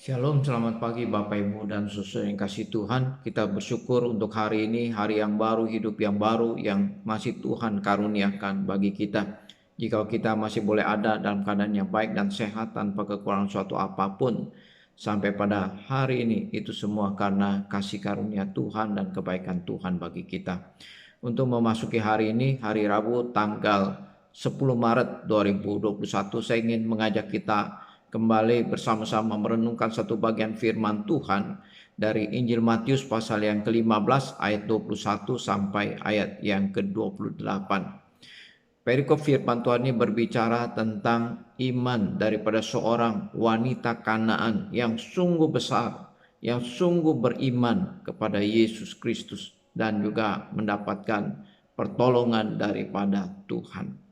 Shalom, selamat pagi Bapak Ibu dan saudara yang kasih Tuhan. Kita bersyukur untuk hari ini, hari yang baru, hidup yang baru yang masih Tuhan karuniakan bagi kita. Jika kita masih boleh ada dalam keadaan yang baik dan sehat tanpa kekurangan suatu apapun sampai pada hari ini, itu semua karena kasih karunia Tuhan dan kebaikan Tuhan bagi kita. Untuk memasuki hari ini, hari Rabu tanggal 10 Maret 2021, saya ingin mengajak kita kembali bersama-sama merenungkan satu bagian firman Tuhan dari Injil Matius pasal yang ke-15 ayat 21 sampai ayat yang ke-28. Perikop firman Tuhan ini berbicara tentang iman daripada seorang wanita Kanaan yang sungguh besar, yang sungguh beriman kepada Yesus Kristus dan juga mendapatkan pertolongan daripada Tuhan.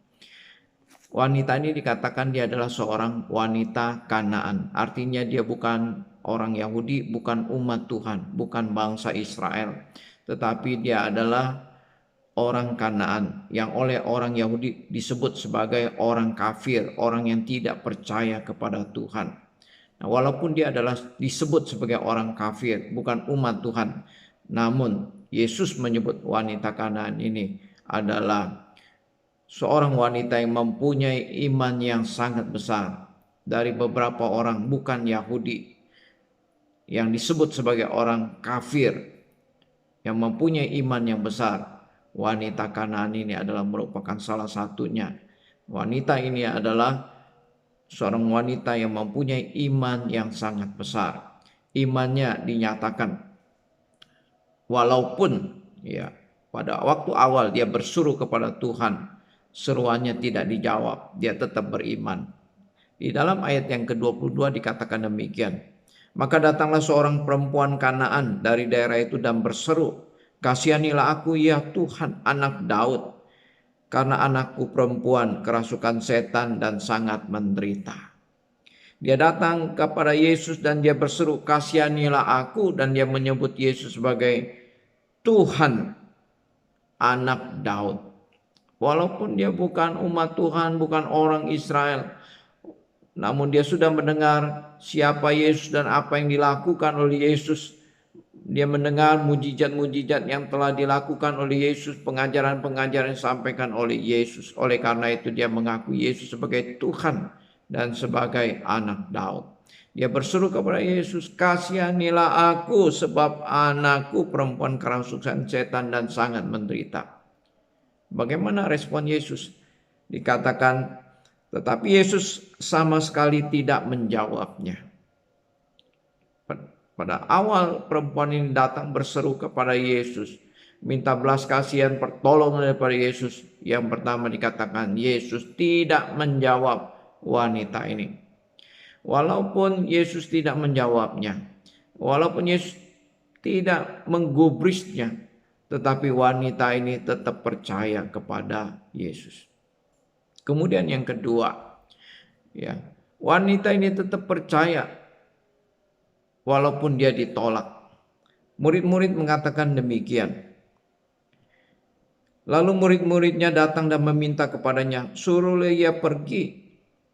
Wanita ini dikatakan dia adalah seorang wanita Kanaan. Artinya dia bukan orang Yahudi, bukan umat Tuhan, bukan bangsa Israel. Tetapi dia adalah orang Kanaan yang oleh orang Yahudi disebut sebagai orang kafir, orang yang tidak percaya kepada Tuhan. Nah, walaupun dia adalah disebut sebagai orang kafir, bukan umat Tuhan, namun Yesus menyebut wanita Kanaan ini adalah seorang wanita yang mempunyai iman yang sangat besar dari beberapa orang bukan Yahudi yang disebut sebagai orang kafir yang mempunyai iman yang besar. Wanita Kanaan ini adalah merupakan salah satunya. Wanita ini adalah seorang wanita yang mempunyai iman yang sangat besar. Imannya dinyatakan walaupun pada waktu awal dia berseru kepada Tuhan, seruannya tidak dijawab, dia tetap beriman. Di dalam ayat yang ke-22 dikatakan demikian. Maka datanglah seorang perempuan Kanaan dari daerah itu dan berseru, "Kasihanilah aku ya Tuhan, anak Daud, karena anakku perempuan kerasukan setan dan sangat menderita." Dia datang kepada Yesus dan dia berseru, "Kasihanilah aku," dan dia menyebut Yesus sebagai Tuhan, anak Daud. Walaupun dia bukan umat Tuhan, bukan orang Israel, namun dia sudah mendengar siapa Yesus dan apa yang dilakukan oleh Yesus. Dia mendengar mujizat-mujizat yang telah dilakukan oleh Yesus, pengajaran-pengajaran yang disampaikan oleh Yesus. Oleh karena itu dia mengaku Yesus sebagai Tuhan dan sebagai anak Daud. Dia berseru kepada Yesus, "Kasihanilah aku sebab anakku perempuan kerasukan setan dan sangat menderita." Bagaimana respon Yesus? Dikatakan, tetapi Yesus sama sekali tidak menjawabnya. Pada awal perempuan ini datang berseru kepada Yesus, minta belas kasihan, pertolongan daripada Yesus. Yang pertama dikatakan, Yesus tidak menjawab wanita ini. Walaupun Yesus tidak menjawabnya, walaupun Yesus tidak menggubrisnya, tetapi wanita ini tetap percaya kepada Yesus. Kemudian yang kedua, wanita ini tetap percaya walaupun dia ditolak. Murid-murid mengatakan demikian. Lalu murid-muridnya datang dan meminta kepadanya, "Suruhlah ia pergi.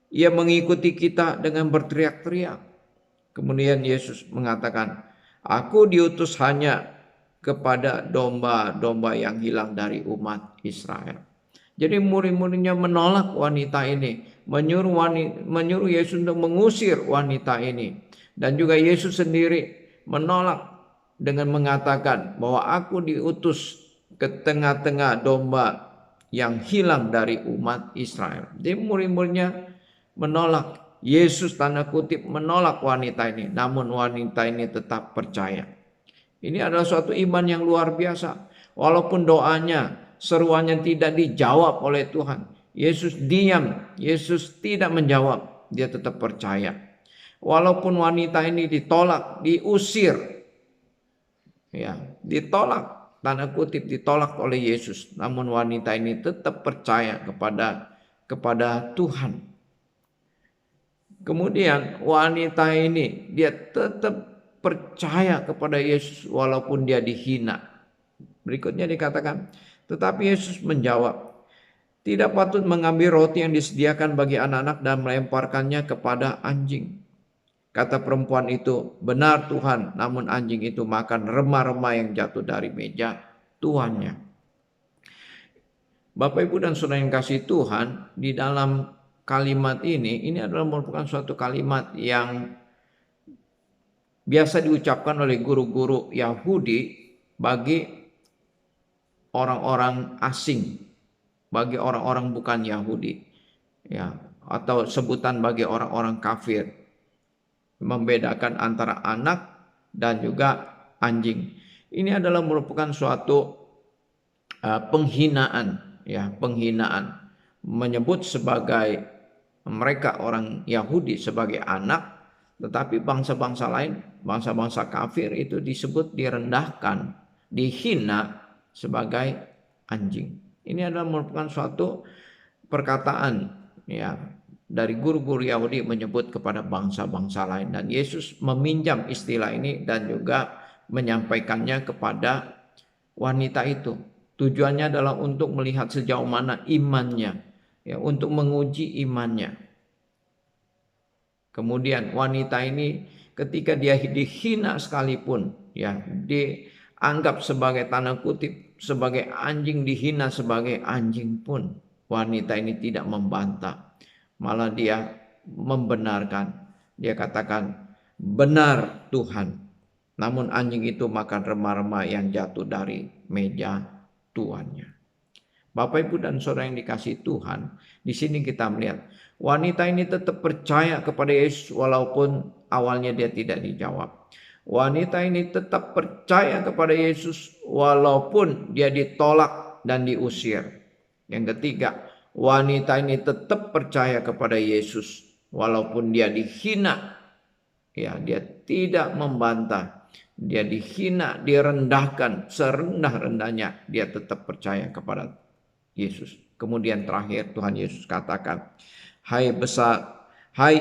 Ia mengikuti kita," dengan berteriak-teriak. Kemudian Yesus mengatakan, "Aku diutus hanya kepada domba-domba yang hilang dari umat Israel." Jadi murid-muridnya menolak wanita ini, menyuruh Yesus untuk mengusir wanita ini. Dan juga Yesus sendiri menolak dengan mengatakan bahwa aku diutus ke tengah-tengah domba yang hilang dari umat Israel. Jadi murid-muridnya menolak, Yesus tanda kutip menolak wanita ini, namun wanita ini tetap percaya. Ini adalah suatu iman yang luar biasa. Walaupun doanya, seruannya tidak dijawab oleh Tuhan, Yesus diam, Yesus tidak menjawab, dia tetap percaya. Walaupun wanita ini ditolak, diusir, ditolak, tanda kutip ditolak oleh Yesus, namun wanita ini tetap percaya kepada Tuhan. Kemudian wanita ini dia tetap percaya kepada Yesus walaupun dia dihina. Berikutnya dikatakan, tetapi Yesus menjawab, "Tidak patut mengambil roti yang disediakan bagi anak-anak dan melemparkannya kepada anjing." Kata perempuan itu, "Benar Tuhan, namun anjing itu makan remah-remah yang jatuh dari meja tuannya." Bapak Ibu dan Saudara yang kasih Tuhan, di dalam kalimat ini adalah merupakan suatu kalimat yang biasa diucapkan oleh guru-guru Yahudi bagi orang-orang asing, bagi orang-orang bukan Yahudi, ya, atau sebutan bagi orang-orang kafir, membedakan antara anak dan juga anjing. Ini adalah merupakan suatu penghinaan, ya, penghinaan, menyebut sebagai mereka orang Yahudi sebagai anak, tetapi bangsa-bangsa lain, bangsa-bangsa kafir itu disebut direndahkan, dihina sebagai anjing. Ini adalah merupakan suatu perkataan, ya, dari guru-guru Yahudi menyebut kepada bangsa-bangsa lain, dan Yesus meminjam istilah ini dan juga menyampaikannya kepada wanita itu. Tujuannya adalah untuk melihat sejauh mana imannya, ya, untuk menguji imannya. Kemudian wanita ini ketika dia dihina sekalipun, ya, dianggap sebagai tanda kutip sebagai anjing, dihina sebagai anjing pun, wanita ini tidak membantah, malah dia membenarkan. Dia katakan, "Benar Tuhan, namun anjing itu makan remah-remah yang jatuh dari meja tuannya." Bapak Ibu dan Saudara yang dikasihi Tuhan, di sini kita melihat wanita ini tetap percaya kepada Yesus walaupun awalnya dia tidak dijawab. Wanita ini tetap percaya kepada Yesus walaupun dia ditolak dan diusir. Yang ketiga, wanita ini tetap percaya kepada Yesus walaupun dia dihina. Ya, dia tidak membantah. Dia dihina, direndahkan, serendah-rendahnya dia tetap percaya kepada Yesus. Kemudian terakhir Tuhan Yesus katakan, Hai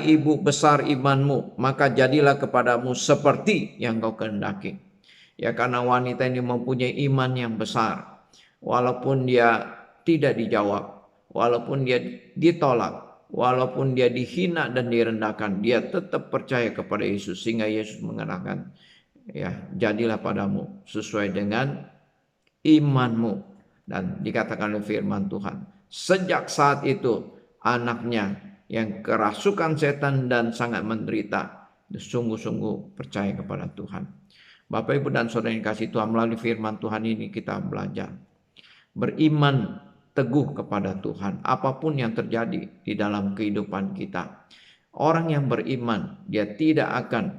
ibu besar imanmu, maka jadilah kepadamu seperti yang kau kehendaki." Ya, karena wanita ini mempunyai iman yang besar. Walaupun dia tidak dijawab, walaupun dia ditolak, walaupun dia dihina dan direndahkan, dia tetap percaya kepada Yesus. Sehingga Yesus mengatakan, ya, jadilah padamu sesuai dengan imanmu. Dan dikatakan oleh firman Tuhan, sejak saat itu anaknya yang kerasukan setan dan sangat menderita sungguh-sungguh percaya kepada Tuhan. Bapak Ibu dan Saudara yang kasih Tuhan, melalui firman Tuhan ini kita belajar beriman teguh kepada Tuhan apapun yang terjadi di dalam kehidupan kita. Orang yang beriman, dia tidak akan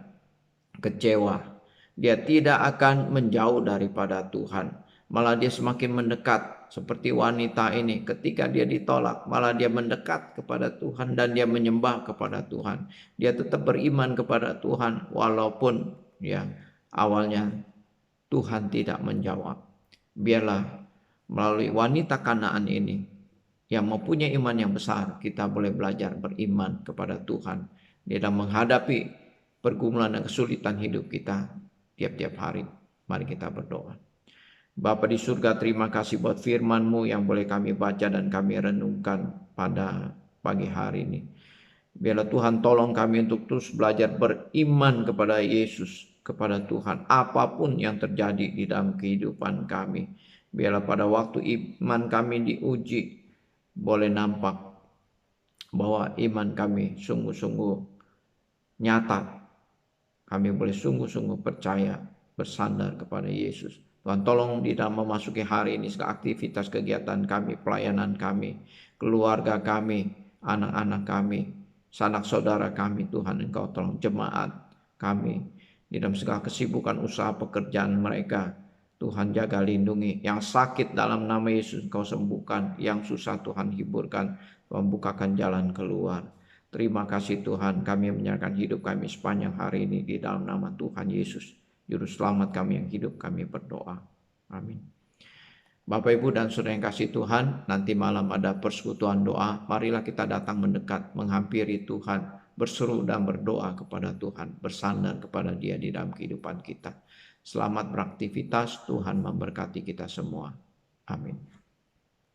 kecewa, dia tidak akan menjauh daripada Tuhan. Malah dia semakin mendekat, seperti wanita ini ketika dia ditolak, malah dia mendekat kepada Tuhan dan dia menyembah kepada Tuhan. Dia tetap beriman kepada Tuhan walaupun, ya, awalnya Tuhan tidak menjawab. Biarlah melalui wanita Kanaan ini yang mempunyai iman yang besar, kita boleh belajar beriman kepada Tuhan di dalam menghadapi pergumulan dan kesulitan hidup kita tiap-tiap hari. Mari kita berdoa. Bapa di surga, terima kasih buat firman-Mu yang boleh kami baca dan kami renungkan pada pagi hari ini. Biarlah Tuhan tolong kami untuk terus belajar beriman kepada Yesus, kepada Tuhan, apapun yang terjadi di dalam kehidupan kami. Biarlah pada waktu iman kami diuji, boleh nampak bahwa iman kami sungguh-sungguh nyata. Kami boleh sungguh-sungguh percaya, bersandar kepada Yesus. Tuhan tolong di dalam memasuki hari ini segala aktivitas kegiatan kami, pelayanan kami, keluarga kami, anak-anak kami, sanak saudara kami, Tuhan Engkau tolong jemaat kami di dalam segala kesibukan usaha pekerjaan mereka. Tuhan jaga lindungi, yang sakit dalam nama Yesus Engkau sembuhkan, yang susah Tuhan hiburkan, Tuhan bukakan jalan keluar. Terima kasih Tuhan, kami menyerahkan hidup kami sepanjang hari ini di dalam nama Tuhan Yesus. Juru selamat kami yang hidup, kami berdoa. Amin. Bapak Ibu dan Saudara yang kasih Tuhan, nanti malam ada persekutuan doa. Marilah kita datang mendekat, menghampiri Tuhan, berseru dan berdoa kepada Tuhan, bersandar kepada Dia di dalam kehidupan kita. Selamat beraktivitas, Tuhan memberkati kita semua. Amin.